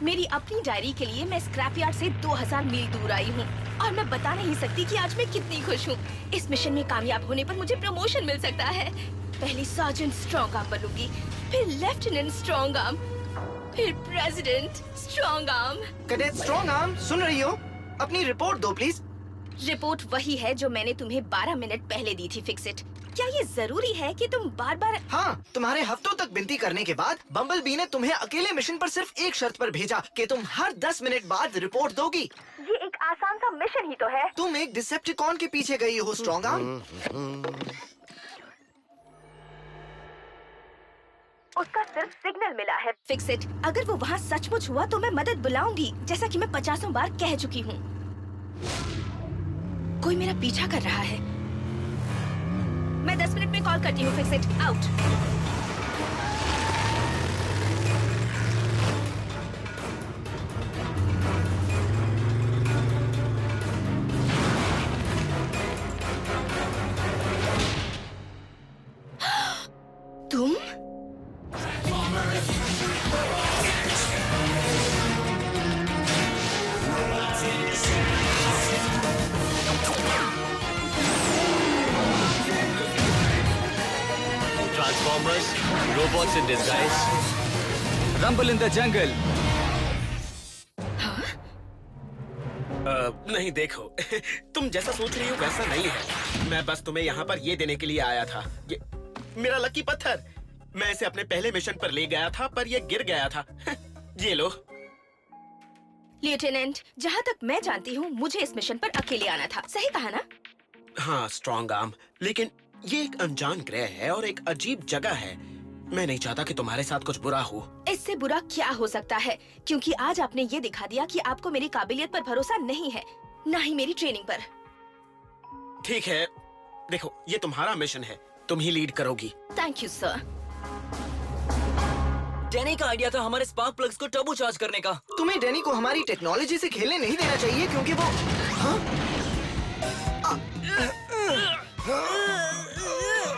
मेरी अपनी डायरी के लिए मैं स्क्रैप यार्ड से 2000 मील दूर आई हूँ और मैं बता नहीं सकती कि आज मैं कितनी खुश हूँ। इस मिशन में कामयाब होने पर मुझे प्रमोशन मिल सकता है। पहले सार्जेंट स्ट्रॉन्ग आर्म बनूंगी, फिर लेफ्टिनेंट स्ट्रॉन्ग आर्म, फिर president strong arm. Cadet strong arm, सुन रही हो? अपनी रिपोर्ट दो प्लीज। रिपोर्ट वही है जो मैंने तुम्हें 12 मिनट पहले दी थी। Fix it. क्या ये जरूरी है कि तुम बार बार? हाँ, तुम्हारे हफ्तों तक विनती करने के बाद बम्बल बी ने तुम्हें अकेले मिशन पर सिर्फ एक शर्त पर भेजा कि तुम हर 10 मिनट बाद रिपोर्ट दोगी। ये एक आसान सा मिशन ही तो है। तुम एक डिसेप्टिकॉन के पीछे गई हो स्ट्रॉन्ग आर्म। उसका सिर्फ सिग्नल मिला है। Fix it. अगर वो वहाँ सचमुच हुआ तो मैं मदद बुलाऊंगी, जैसा कि मैं 50 बार कह चुकी हूँ। कोई मेरा पीछा कर रहा है। मैं 10 मिनट में कॉल करती हूँ। Fix it out. तुम? Transformers, robots in disguise. Rumble in the jungle. नहीं देखो, तुम जैसा सोच रही हो वैसा नहीं है। मैं बस तुम्हें यहाँ पर ये देने के लिए आया था। ये मेरा लकी पत्थर। मैं इसे अपने पहले मिशन पर ले गया था पर ये गिर गया था। ये लो। लेफ्टिनेंट, जहाँ तक मैं जानती हूँ मुझे इस मिशन पर अकेले आना था। सही कहा ना? हाँ स्ट्रॉन्ग आर्म, लेकिन ये एक अनजान ग्रह है और एक अजीब जगह है। मैं नहीं चाहता कि तुम्हारे साथ कुछ बुरा हो। इससे बुरा क्या हो सकता है, क्योंकि आज आपने ये दिखा दिया कि आपको मेरी काबिलियत पर भरोसा नहीं है, न ही मेरी ट्रेनिंग पर। ठीक है, देखो ये तुम्हारा मिशन है, तुम ही लीड करोगी। Thank you sir. डैनी का आइडिया था हमारे स्पार्क प्लग्स को टर्बो चार्ज करने का। तुम्हें डैनी को हमारी टेक्नोलॉजी से खेलने नहीं देना चाहिए क्योंकि वो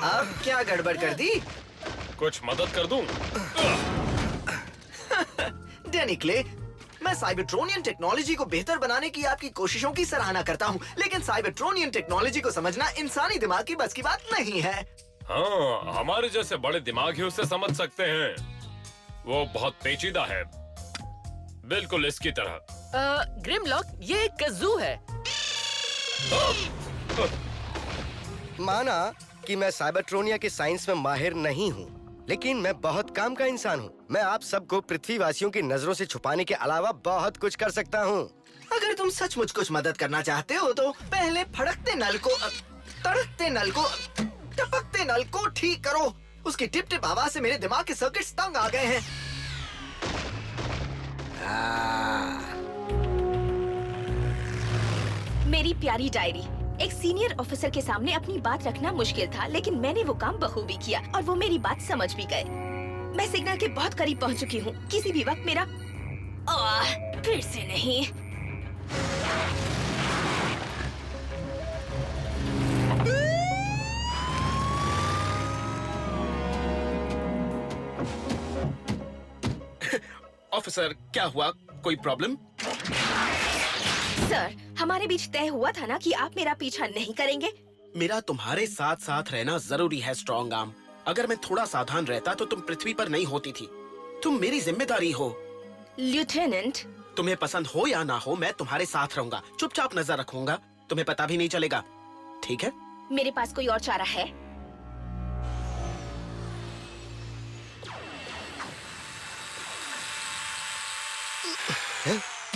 अब क्या गड़बड़ कर दी? कुछ मदद कर दूं? डैनी क्ले, मैं साइबरट्रोनियन टेक्नोलॉजी को बेहतर बनाने की आपकी कोशिशों की सराहना करता हूँ, लेकिन साइबरट्रोनियन टेक्नोलॉजी को समझना इंसानी दिमाग की बस की बात नहीं है। हाँ, हमारे जैसे बड़े दिमाग ही उसे समझ सकते हैं। वो बहुत पेचीदा है, बिल्कुल इसकी तरह। ग्रिमलॉक, ये एक कज़ू है। माना कि मैं साइबरट्रोनिया के साइंस में माहिर नहीं हूँ, लेकिन मैं बहुत काम का इंसान हूँ। मैं आप सबको पृथ्वीवासियों की नजरों से छुपाने के अलावा बहुत कुछ कर सकता हूँ। अगर तुम सचमुच कुछ मदद करना चाहते हो तो पहले फड़कते नल को, तड़कते नल को, टपकते नल को ठीक करो। उसकी टिप टिप आवाज से मेरे दिमाग के सर्किट्स तंग आ गए हैं। मेरी प्यारी डायरी, एक सीनियर ऑफिसर के सामने अपनी बात रखना मुश्किल था, लेकिन मैंने वो काम बखूबी किया और वो मेरी बात समझ भी गए। मैं सिग्नल के बहुत करीब पहुंच चुकी हूँ। किसी भी वक्त मेरा फिर से नहीं। ऑफिसर, क्या हुआ? कोई प्रॉब्लम? सर, हमारे बीच तय हुआ था ना कि आप मेरा पीछा नहीं करेंगे। मेरा तुम्हारे साथ साथ रहना जरूरी है स्ट्रॉन्ग आर्म। अगर मैं थोड़ा सावधान रहता तो तुम पृथ्वी पर नहीं होती थी। तुम मेरी जिम्मेदारी हो। लेफ्टिनेंट, तुम्हें पसंद हो या ना हो, मैं तुम्हारे साथ रहूंगा, चुपचाप नजर रखूंगा, तुम्हें पता भी नहीं चलेगा। ठीक है? मेरे पास कोई और चारा है?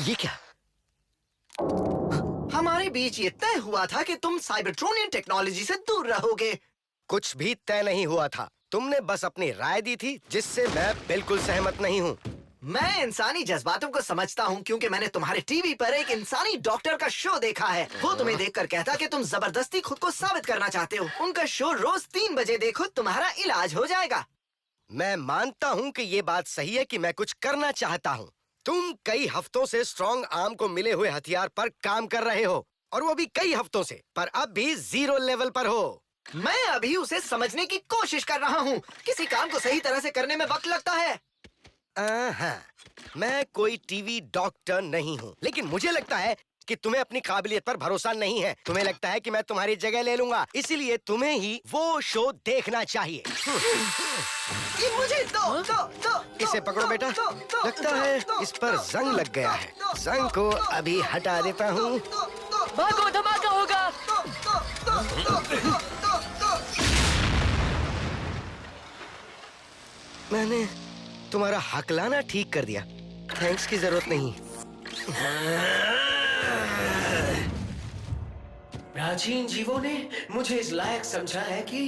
ये क्या? हमारे बीच ये तय हुआ था कि तुम साइबरट्रोनियन टेक्नोलॉजी से दूर रहोगे। कुछ भी तय नहीं हुआ था, तुमने बस अपनी राय दी थी जिससे मैं बिल्कुल सहमत नहीं हूँ। मैं इंसानी जज्बातों को समझता हूँ क्योंकि मैंने तुम्हारे टीवी पर एक इंसानी डॉक्टर का शो देखा है। वो तुम्हें देखकर कहता कि तुम जबरदस्ती खुद को साबित करना चाहते हो। उनका शो रोज 3 बजे देखो, तुम्हारा इलाज हो जाएगा। मैं मानता हूँ कि ये बात सही है कि मैं कुछ करना चाहता हूँ। तुम कई हफ्तों से स्ट्रॉन्ग आर्म को मिले हुए हथियार पर काम कर रहे हो, और वो भी कई हफ्तों से, पर अब भी 0 लेवल पर हो। मैं अभी उसे समझने की कोशिश कर रहा हूँ। किसी काम को सही तरह से करने में वक्त लगता है। हाँ, मैं कोई टीवी डॉक्टर नहीं हूँ, लेकिन मुझे लगता है कि तुम्हें अपनी काबिलियत पर भरोसा नहीं है। तुम्हें लगता है कि मैं तुम्हारी जगह ले लूंगा, इसीलिए तुम्हें ही वो शो देखना चाहिए। ये मुझे दो। इसे पकड़ो बेटा। लगता है इस पर जंग लग गया है। जंग को अभी हटा देता हूँ। भागो, धमाका होगा। मैंने तुम्हारा हकलाना ठीक कर दिया। थैंक्स की जरूरत नहीं। प्राचीन जीवों ने मुझे इस लायक समझा है कि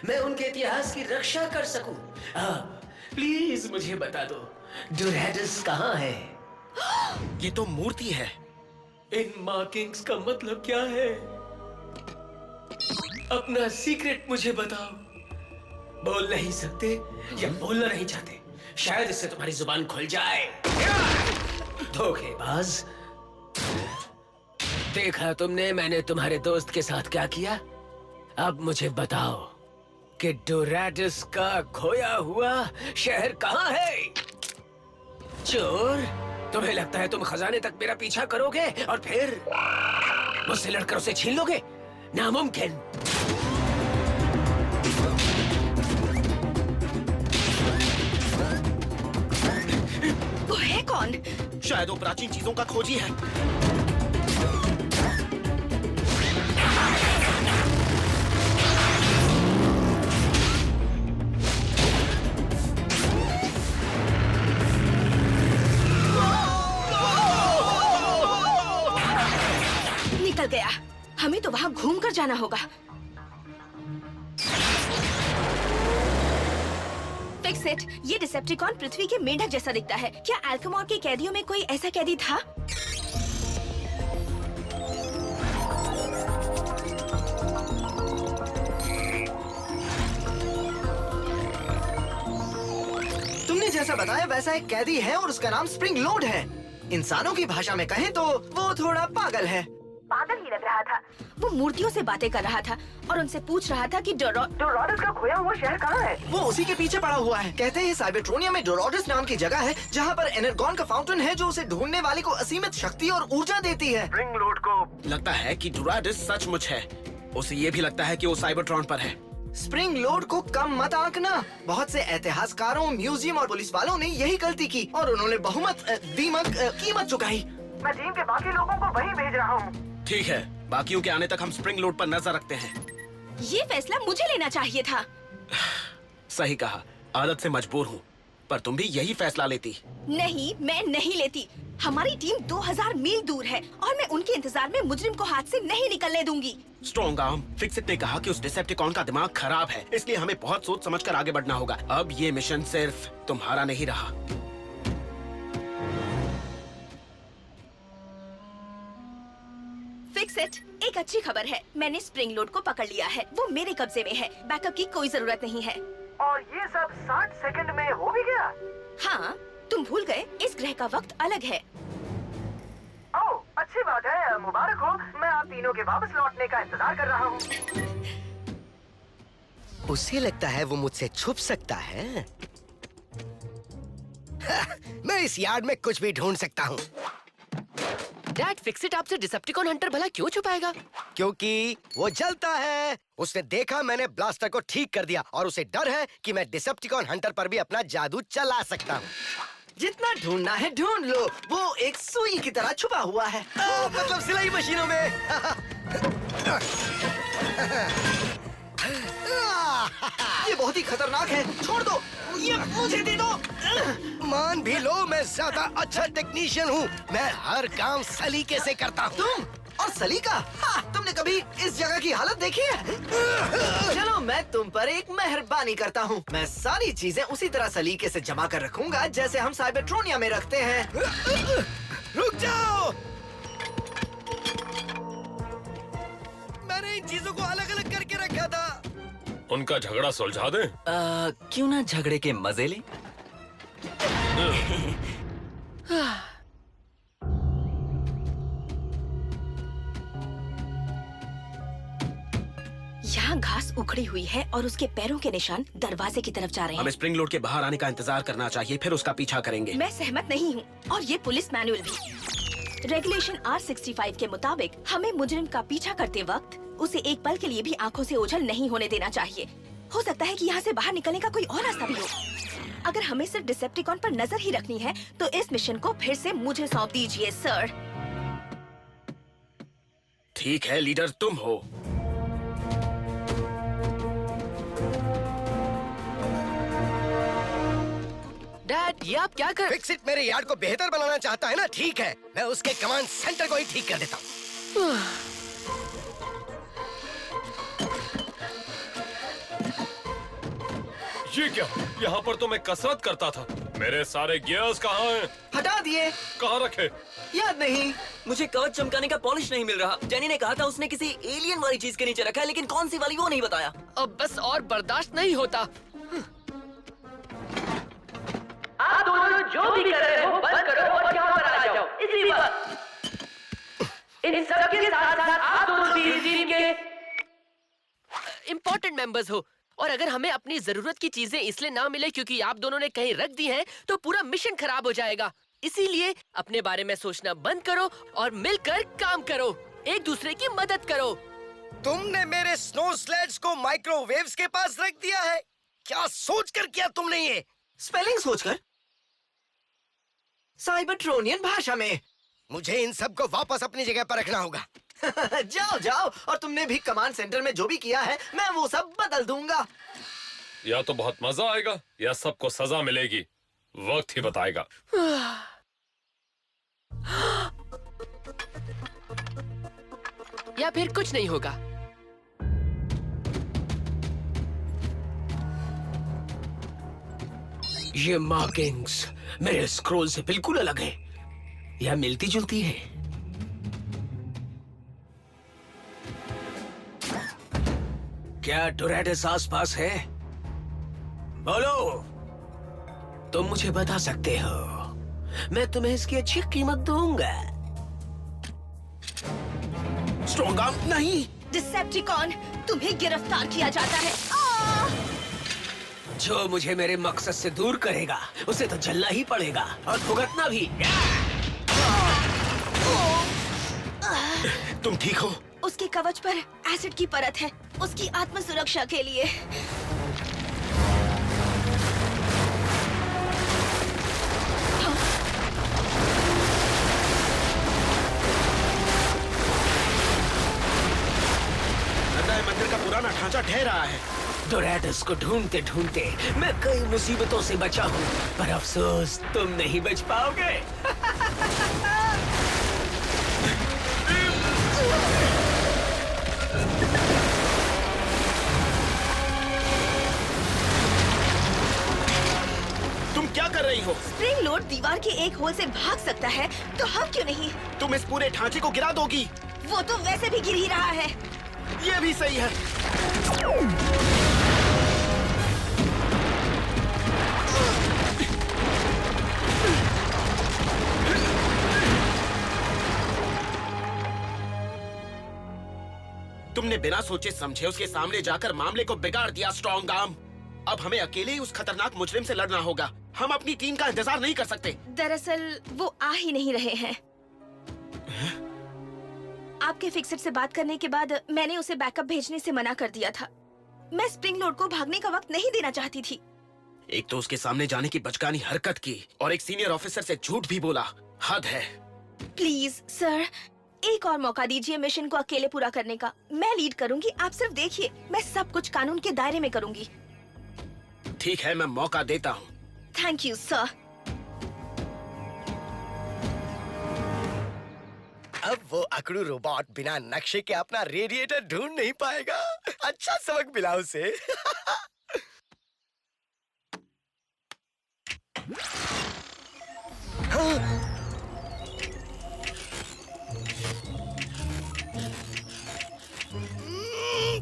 मैं उनके इतिहास की रक्षा कर सकूं। प्लीज मुझे बता दो, डोरेडस कहाँ है? ये तो मूर्ति है। इन मार्किंग्स का मतलब क्या है? अपना सीक्रेट मुझे बताओ। बोल नहीं सकते या बोलना नहीं चाहते? शायद इससे तुम्हारी जुबान खुल जाए। धोखेबाज। देखा तुमने मैंने तुम्हारे दोस्त के साथ क्या किया? अब मुझे बताओ कि डोरेडस का खोया हुआ शहर कहाँ है? चोर, तुम्हें लगता है तुम खजाने तक मेरा पीछा करोगे और फिर मुझसे लड़कर उसे छीन लोगे? नामुमकिन। वो है कौन? शायद वो प्राचीन चीजों का खोजी है। निकल गया। हमें तो वहाँ घूम कर जाना होगा। Fix it. ये डिसेप्टिकॉन पृथ्वी के मेंढक जैसा दिखता है। क्या अल्केमॉर के कैदियों में कोई ऐसा कैदी था? तुमने जैसा बताया वैसा एक कैदी है और उसका नाम स्प्रिंग लोड है। इंसानों की भाषा में कहें तो वो थोड़ा पागल है। पागल ही लग रहा था। वो मूर्तियों से बातें कर रहा था और उनसे पूछ रहा था कि डोरेडस का खोया हुआ शहर कहाँ है। वो उसी के पीछे पड़ा हुआ है। कहते हैं साइबरट्रोनिया में डोरेडस नाम की जगह है जहाँ पर एनर्गॉन का फाउंटेन है जो उसे ढूंढने वाले को असीमित शक्ति और ऊर्जा देती है। स्प्रिंग लोड को लगता है कि डोरेडस सचमुच है। उसे ये भी लगता है कि वो साइबरट्रॉन पर है। स्प्रिंग लोड को कम मत आंकना। बहुत से इतिहासकारों, म्यूजियम और पुलिस वालों ने यही गलती की और उन्होंने बहुमत कीमत चुकाई। मैं टीम के बाकी लोगों को वहीं भेज रहा हूँ। ठीक है, बाकियों के आने तक हम स्प्रिंग लोड पर नजर रखते हैं। ये फैसला मुझे लेना चाहिए था। सही कहा, आदत से मजबूर हूँ, पर तुम भी यही फैसला लेती। नहीं, मैं नहीं लेती। हमारी टीम 2000 मील दूर है और मैं उनके इंतजार में मुजरिम को हाथ से नहीं निकलने दूंगी। स्ट्रॉन्ग आर्म, फिक्सिट ने कहा कि उस डिसेप्टिकॉन का दिमाग खराब है, इसलिए हमें बहुत सोच समझकर आगे बढ़ना होगा। अब ये मिशन सिर्फ तुम्हारा नहीं रहा। Fix it. एक अच्छी खबर है, मैंने स्प्रिंग लोड को पकड़ लिया है। वो मेरे कब्जे में है। बैकअप की कोई जरूरत नहीं है। और ये सब 60 सेकंड में हो भी गया। हाँ, तुम भूल गए इस ग्रह का वक्त अलग है। ओह, अच्छी बात है। मुबारक हो। मैं आप तीनों के वापस लौटने का इंतजार कर रहा हूँ। उसे लगता है वो मुझसे छुप सकता है। मैं इस यार्ड में कुछ भी ढूंढ सकता हूँ। डैड, फिक्सिट आपसे डिसेप्टिकॉन हंटर भला क्यों छुपाएगा? क्योंकि वो जलता है। उसने देखा मैंने ब्लास्टर को ठीक कर दिया और उसे डर है कि मैं डिसेप्टिकॉन हंटर पर भी अपना जादू चला सकता हूँ। जितना ढूंढना है ढूंढ लो। वो एक सुई की तरह छुपा हुआ है। मतलब सिलाई मशीनों में। ये बहुत ही खतरनाक है। छोड़ दो, ये मुझे दे दो। मान भी लो मैं ज्यादा अच्छा टेक्नीशियन हूँ। मैं हर काम सलीके से करता हूँ। तुम और सलीका? हाँ, तुमने कभी इस जगह की हालत देखी है? चलो मैं तुम पर एक मेहरबानी करता हूँ। मैं सारी चीजें उसी तरह सलीके से जमा कर रखूंगा जैसे हम साइबरट्रोनिया में रखते हैं। रुक जाओ। मैंने इन चीजों को अलग अलग करके रखा था। उनका झगड़ा सुलझा दें? क्यों ना झगड़े के मजे लें? यहाँ घास उखड़ी हुई है और उसके पैरों के निशान दरवाजे की तरफ जा रहे हैं। हमें स्प्रिंग लोड के बाहर आने का इंतजार करना चाहिए, फिर उसका पीछा करेंगे। मैं सहमत नहीं हूँ और ये पुलिस मैनुअल भी। रेगुलेशन R65 के मुताबिक हमें मुजरिम का पीछा करते वक्त उसे एक पल के लिए भी आंखों से ओझल नहीं होने देना चाहिए। हो सकता है कि यहाँ से बाहर निकलने का कोई और रास्ता भी हो। अगर हमें सिर्फ डिसेप्टिकॉन पर नजर ही रखनी है तो इस मिशन को फिर से मुझे सौंप दीजिए सर। ठीक है, लीडर तुम हो। डैड, ये आप क्या कर? फिक्स इट मेरे यार्ड को बेहतर बनाना चाहता है ना? ठीक है, मैं उसके कमांड सेंटर को ही ठीक कर देता हूँ। ये क्या? यहाँ पर तो मैं कसरत करता था। मेरे सारे गियर्स कहाँ हैं? हटा दिए। कहाँ रखे? याद नहीं। मुझे कवच चमकाने का पॉलिश नहीं मिल रहा। जेनी ने कहा था उसने किसी एलियन वाली चीज के नीचे रखा है, लेकिन कौन सी वाली वो नहीं बताया। अब बस और बर्दाश्त नहीं होता। आप दोनों जो भी कर रहे हो बंद करो और यहाँ पर आ जाओ इसी वक्त। इन सब के साथ साथ आप दोनों भी इस टीम के इम्पोर्टेंट मेंबर्स हो और अगर हमें अपनी जरूरत की चीजें इसलिए ना मिले क्योंकि आप दोनों ने कहीं रख दी हैं, तो पूरा मिशन खराब हो जाएगा। इसीलिए अपने बारे में सोचना बंद करो और मिलकर काम करो, एक दूसरे की मदद करो। तुमने मेरे स्नो स्लेड्स को माइक्रोवेव्स के पास रख दिया है? क्या सोचकर किया तुमने ये? स्पेलिंग सोचकर। साइबरट्रोनियन भाषा में। मुझे इन सब को वापस अपनी जगह पर रखना होगा। जाओ जाओ, और तुमने भी कमांड सेंटर में जो भी किया है मैं वो सब बदल दूंगा। या तो बहुत मजा आएगा या सबको सजा मिलेगी। वक्त ही बताएगा। या फिर कुछ नहीं होगा। ये मार्किंग्स मेरे स्क्रोल से बिल्कुल अलग है या मिलती जुलती है। क्या डोरेटस आसपास है? बोलो, तुम मुझे बता सकते हो। मैं तुम्हें इसकी अच्छी कीमत दूंगा। स्ट्रॉन्ग आर्म नहीं। डिसेप्टिकॉन, तुम्हें गिरफ्तार किया जाता है। जो मुझे मेरे मकसद से दूर करेगा उसे तो जलना ही पड़ेगा और भुगतना भी। तुम ठीक हो? उसके कवच पर एसिड की परत है, उसकी आत्म सुरक्षा के लिए। लगता है मंदिर का पुराना ढांचा ढह रहा है। डोरेटस को ढूंढते ढूंढते मैं कई मुसीबतों से बचा हूँ, पर अफसोस तुम नहीं बच पाओगे। तुम क्या कर रही हो? स्प्रिंग लोड दीवार के एक होल से भाग सकता है, तो हम क्यों नहीं? तुम इस पूरे ढांचे को गिरा दोगी। वो तो वैसे भी गिर ही रहा है। ये भी सही है। तुमने बिना सोचे समझे उसके सामने जाकर मामले को बिगाड़ दिया स्ट्रॉन्ग आर्म। अब हमें अकेले ही उस खतरनाक मुजरिम से लड़ना होगा। हम अपनी टीम का इंतजार नहीं कर सकते। दरअसल वो आ ही नहीं रहे हैं। आपके फिक्सर से बात करने के बाद मैंने उसे बैकअप भेजने से मना कर दिया था। मैं स्प्रिंग लोड को भागने का वक्त नहीं देना चाहती थी। एक तो उसके सामने जाने की बचकानी हरकत की और एक सीनियर ऑफिसर से झूठ भी बोला। हद है। प्लीज सर, एक और मौका दीजिए मिशन को अकेले पूरा करने का। मैं लीड करूंगी, आप सिर्फ देखिए। मैं सब कुछ कानून के दायरे में करूंगी। ठीक है, मैं मौका देता हूँ। Thank you sir. अब वो अकड़ू रोबोट बिना नक्शे के अपना रेडिएटर ढूंढ नहीं पाएगा। अच्छा सबक मिला उसे।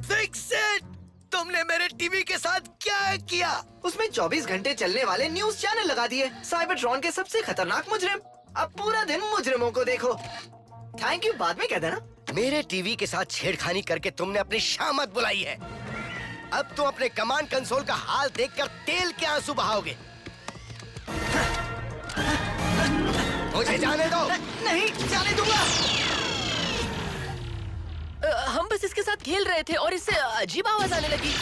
Fix it! तुमने मेरे टीवी के साथ क्या किया? उसमें 24 घंटे चलने वाले न्यूज चैनल लगा दिए। साइबरट्रॉन के सबसे खतरनाक मुजरिम। अब पूरा दिन मुजरिमों को देखो। थैंक यू बाद में कह देना। मेरे टीवी के साथ छेड़खानी करके तुमने अपनी शामत बुलाई है। अब तुम अपने कमांड कंसोल का हाल देखकर तेल के आंसू बहाओगे। मुझे जाने दो। नहीं जाने दूंगा। हम बस इसके साथ खेल रहे थे और इससे अजीब आवाज आने लगी।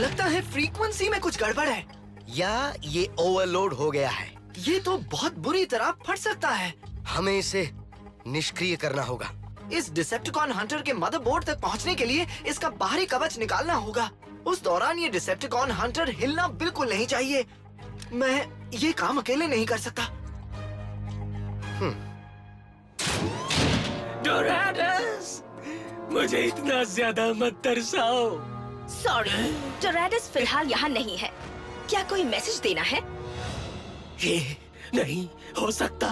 लगता है फ्रीक्वेंसी में कुछ गड़बड़ है, या ये ओवरलोड हो गया है। ये तो बहुत बुरी तरह फट सकता है। हमें इसे निष्क्रिय करना होगा। इस डिसेप्टिकॉन हंटर के मदरबोर्ड तक पहुंचने के लिए इसका बाहरी कवच निकालना होगा। उस दौरान ये डिसेप्टिकॉन हंटर हिलना बिल्कुल नहीं चाहिए। मैं ये काम अकेले नहीं कर सकता। डोराडस, मुझे इतना ज्यादा मत तरसाओ। सॉरी, डोराडस फिलहाल यहाँ नहीं है। क्या कोई मैसेज देना है? ये नहीं हो सकता।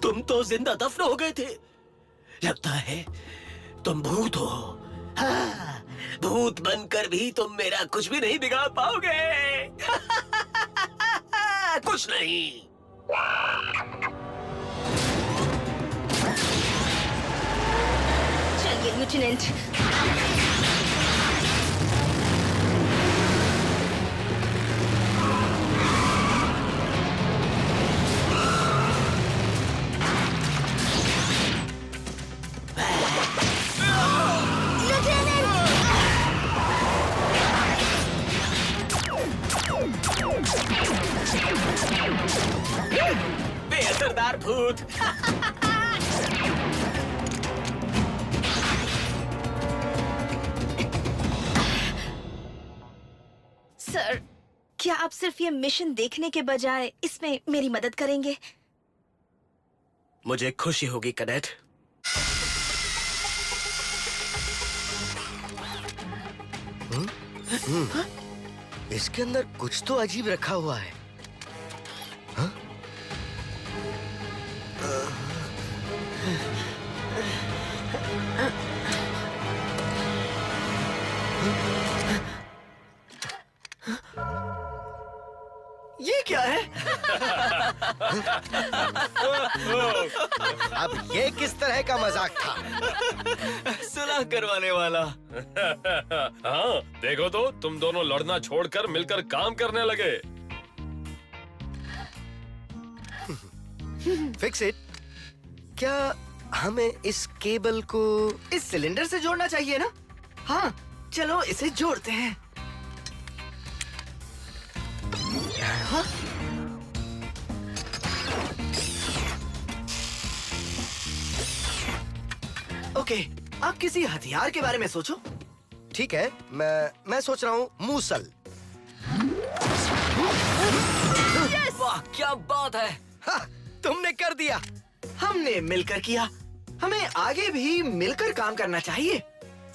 तुम तो जिंदा दफन हो गए थे। लगता है तुम भूत हो। हाँ, भूत बनकर भी तुम मेरा कुछ भी नहीं बिगाड़ पाओगे। कुछ नहीं। चलिए लेफ्टिनेंट। बेअसरदार भूत। सर, क्या आप सिर्फ ये मिशन देखने के बजाय इसमें मेरी मदद करेंगे? मुझे खुशी होगी कैडेट। इसके अंदर कुछ तो अजीब रखा हुआ है। हाँ? ये क्या है? अब ये किस तरह का मजाक था? सुलह करवाने वाला। हाँ, देखो तो तुम दोनों लड़ना छोड़कर मिलकर काम करने लगे। Fix it. क्या हमें इस केबल को इस सिलेंडर से जोड़ना चाहिए ना? हाँ, चलो इसे जोड़ते हैं। हाँ? ओके, आप किसी हथियार के बारे में सोचो। ठीक है, मैं सोच रहा हूँ मूसल। वाह, क्या बात है। हाँ, तुमने कर दिया। हमने मिलकर किया। हमें आगे भी मिलकर काम करना चाहिए।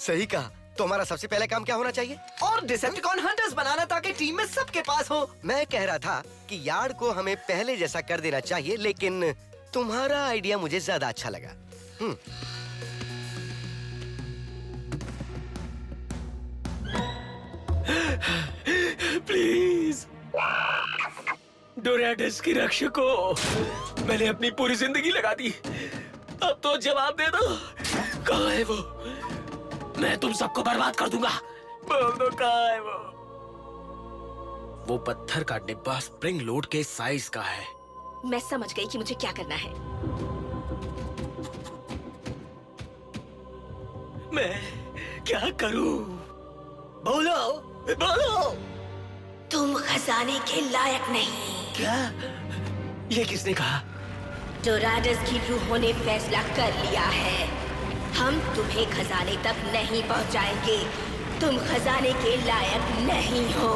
सही कहा। तो हमारा सबसे पहले काम क्या होना चाहिए? और डिसेप्टिकॉन हंटर्स बनाना, ताकि टीम में सबके पास हो। मैं कह रहा था कि यार्ड को हमें पहले जैसा कर देना चाहिए, लेकिन तुम्हारा आइडिया मुझे ज्यादा अच्छा लगा। प्लीज डोराडस की रक्षकों, मैंने अपनी पूरी जिंदगी लगा दी। अब तो जवाब दे दो, कहाँ है वो? मैं तुम सबको बर्बाद कर दूंगा। बोल दो कहाँ है वो? वो पत्थर का डिब्बा स्प्रिंग लोड के साइज का है। मैं समझ गई कि मुझे क्या करना है। मैं क्या करूं? बोलो, बोलो। तुम खजाने के लायक नहीं। क्या? ये किसने कहा? डोराडस की रूहों ने फैसला कर लिया है। हम तुम्हें खजाने तक नहीं पहुंचाएंगे। तुम खजाने के लायक नहीं हो।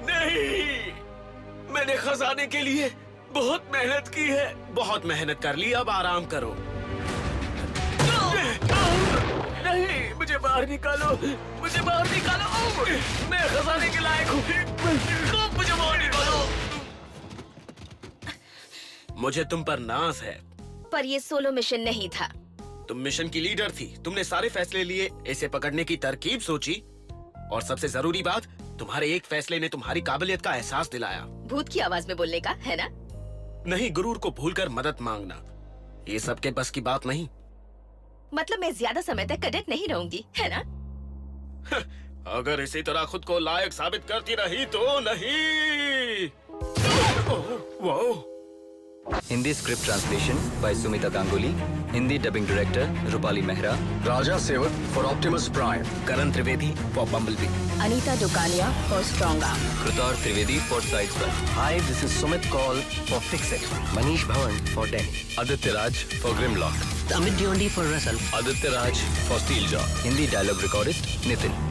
नहीं, मैंने खजाने के लिए बहुत मेहनत की है। बहुत मेहनत कर ली, अब आराम करो। नहीं, मुझे बाहर निकालो, मुझे बाहर निकालो। मैं खजाने के लायक हूँ। मुझे बाहर निकालो। मुझे तुम पर नाज है। पर ये सोलो मिशन नहीं था। तुम मिशन की लीडर थी। तुमने सारे फैसले लिए, इसे पकड़ने की तरकीब सोची, और सबसे जरूरी बात, तुम्हारे एक फैसले ने तुम्हारी काबिलियत का एहसास दिलाया। भूत की आवाज में बोलने का है ना? नहीं, गुरूर को भूलकर मदद मांगना ये सबके बस की बात नहीं। मतलब मैं ज्यादा समय तक कैडेट नहीं रहूंगी, है ना? अगर इसी तरह खुद को लायक साबित करती रही तो नहीं। वाह! Hindi script translation by Sumita Ganguly, Hindi dubbing director Rupali Mehra, Raja Sevak for Optimus Prime, Karan Trivedi for Bumblebee, Anita Dukania for strong arm, Kritar Trivedi for side. Hi this is Sumit Kaul for fix it, Manish Bhavan for Danny, Aditya Raj for Grimlock, Amit Dyondi for Russell, Aditya Raj for steel jaw, Hindi dialogue recordist Nitin.